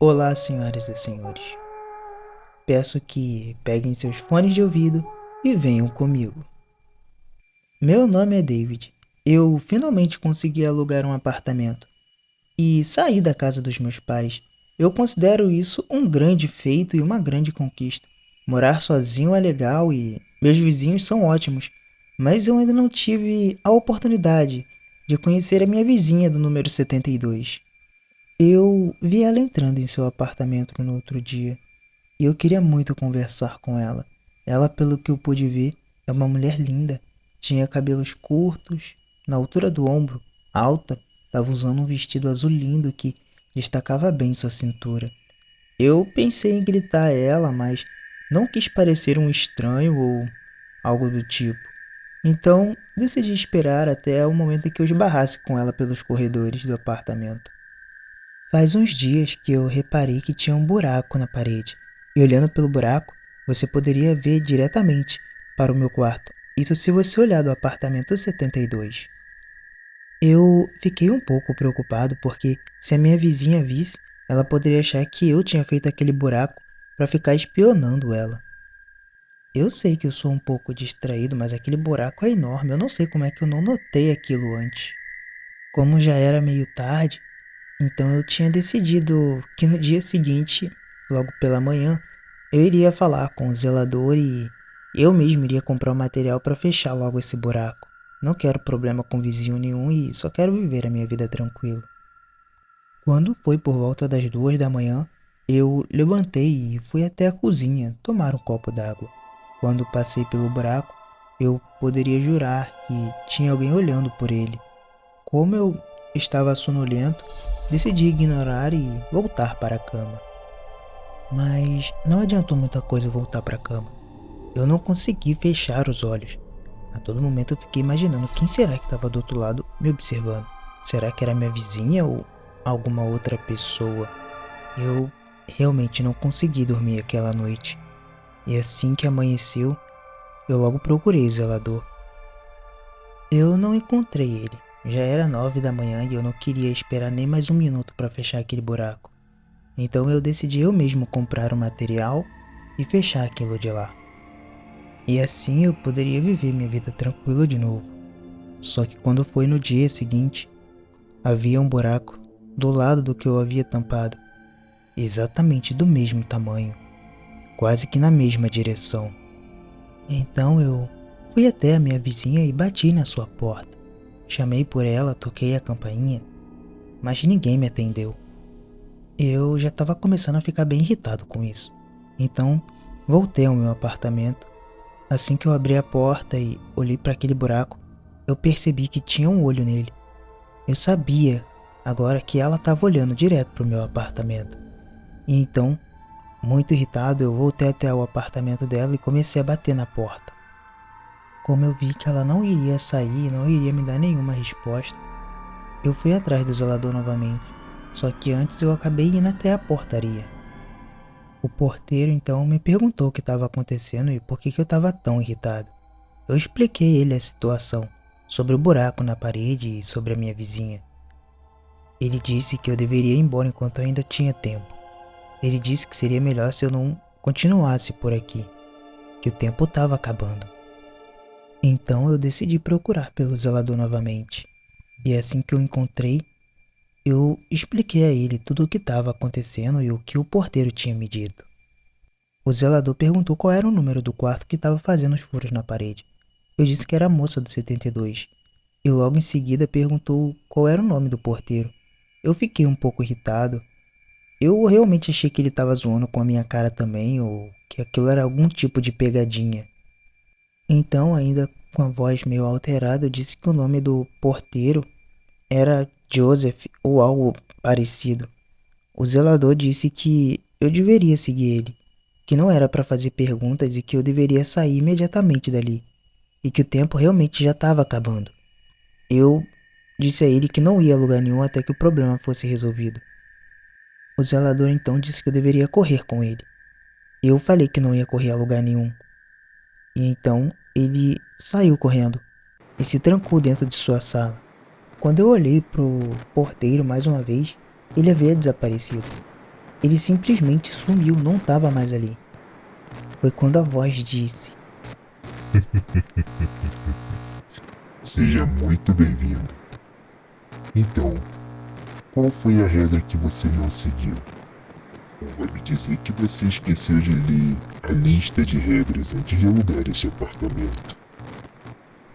Olá, senhoras e senhores. Peço que peguem seus fones de ouvido e venham comigo. Meu nome é David. Eu finalmente consegui alugar um apartamento e sair da casa dos meus pais. Eu considero isso um grande feito e uma grande conquista. Morar sozinho é legal e meus vizinhos são ótimos, mas eu ainda não tive a oportunidade de conhecer a minha vizinha do número 72. Eu vi ela entrando em seu apartamento no outro dia. E eu queria muito conversar com ela. Ela, pelo que eu pude ver, é uma mulher linda. Tinha cabelos curtos, na altura do ombro, alta, estava usando um vestido azul lindo que destacava bem sua cintura. Eu pensei em gritar a ela, mas não quis parecer um estranho ou algo do tipo. Então, decidi esperar até o momento em que eu esbarrasse com ela pelos corredores do apartamento. Faz uns dias que eu reparei que tinha um buraco na parede, e olhando pelo buraco, você poderia ver diretamente para o meu quarto. Isso se você olhar do apartamento 72. Eu fiquei um pouco preocupado porque se a minha vizinha visse, ela poderia achar que eu tinha feito aquele buraco para ficar espionando ela. Eu sei que eu sou um pouco distraído, mas aquele buraco é enorme. Eu não sei como é que eu não notei aquilo antes. Como já era meio tarde, então eu tinha decidido que no dia seguinte, logo pela manhã, eu iria falar com o zelador e eu mesmo iria comprar o material para fechar logo esse buraco. Não quero problema com vizinho nenhum e só quero viver a minha vida tranquilo. Quando foi por volta das 2 da manhã, eu levantei e fui até a cozinha tomar um copo d'água. Quando passei pelo buraco, eu poderia jurar que tinha alguém olhando por ele. Como eu estava sonolento, decidi ignorar e voltar para a cama. Mas não adiantou muita coisa voltar para a cama. Eu não consegui fechar os olhos. A todo momento eu fiquei imaginando quem será que estava do outro lado me observando. Será que era minha vizinha ou alguma outra pessoa? Eu realmente não consegui dormir aquela noite. E assim que amanheceu, eu logo procurei o zelador. Eu não encontrei ele. Já era 9 da manhã e eu não queria esperar nem mais um minuto para fechar aquele buraco. Então eu decidi eu mesmo comprar o material e fechar aquilo de lá. E assim eu poderia viver minha vida tranquilo de novo. Só que quando foi no dia seguinte, havia um buraco do lado do que eu havia tampado, exatamente do mesmo tamanho, quase que na mesma direção. Então eu fui até a minha vizinha e bati na sua porta. Chamei por ela, toquei a campainha, mas ninguém me atendeu. Eu já estava começando a ficar bem irritado com isso. Então, voltei ao meu apartamento. Assim que eu abri a porta e olhei para aquele buraco, eu percebi que tinha um olho nele. Eu sabia agora que ela estava olhando direto para o meu apartamento. E então, muito irritado, eu voltei até o apartamento dela e comecei a bater na porta. Como eu vi que ela não iria sair, não iria me dar nenhuma resposta, eu fui atrás do zelador novamente. Só que antes eu acabei indo até a portaria. O porteiro então me perguntou o que estava acontecendo e por que eu estava tão irritado. Eu expliquei a ele a situação, sobre o buraco na parede e sobre a minha vizinha. Ele disse que eu deveria ir embora enquanto ainda tinha tempo. Ele disse que seria melhor se eu não continuasse por aqui, que o tempo estava acabando. Então eu decidi procurar pelo zelador novamente. E assim que eu encontrei, eu expliquei a ele tudo o que estava acontecendo e o que o porteiro tinha me dito. O zelador perguntou qual era o número do quarto que estava fazendo os furos na parede. Eu disse que era a moça do 72. E logo em seguida perguntou qual era o nome do porteiro. Eu fiquei um pouco irritado. Eu realmente achei que ele estava zoando com a minha cara também, ou que aquilo era algum tipo de pegadinha. Então, ainda com a voz meio alterada, eu disse que o nome do porteiro era Joseph ou algo parecido. O zelador disse que eu deveria seguir ele, que não era para fazer perguntas e que eu deveria sair imediatamente dali, e que o tempo realmente já estava acabando. Eu disse a ele que não ia a lugar nenhum até que o problema fosse resolvido. O zelador então disse que eu deveria correr com ele. Eu falei que não ia correr a lugar nenhum. E então ele saiu correndo e se trancou dentro de sua sala. Quando eu olhei pro porteiro mais uma vez, ele havia desaparecido. Ele simplesmente sumiu, não estava mais ali. Foi quando a voz disse: Seja muito bem-vindo. Então, qual foi a regra que você não seguiu? Ou vai me dizer que você esqueceu de ler a lista de regras antes de alugar este apartamento?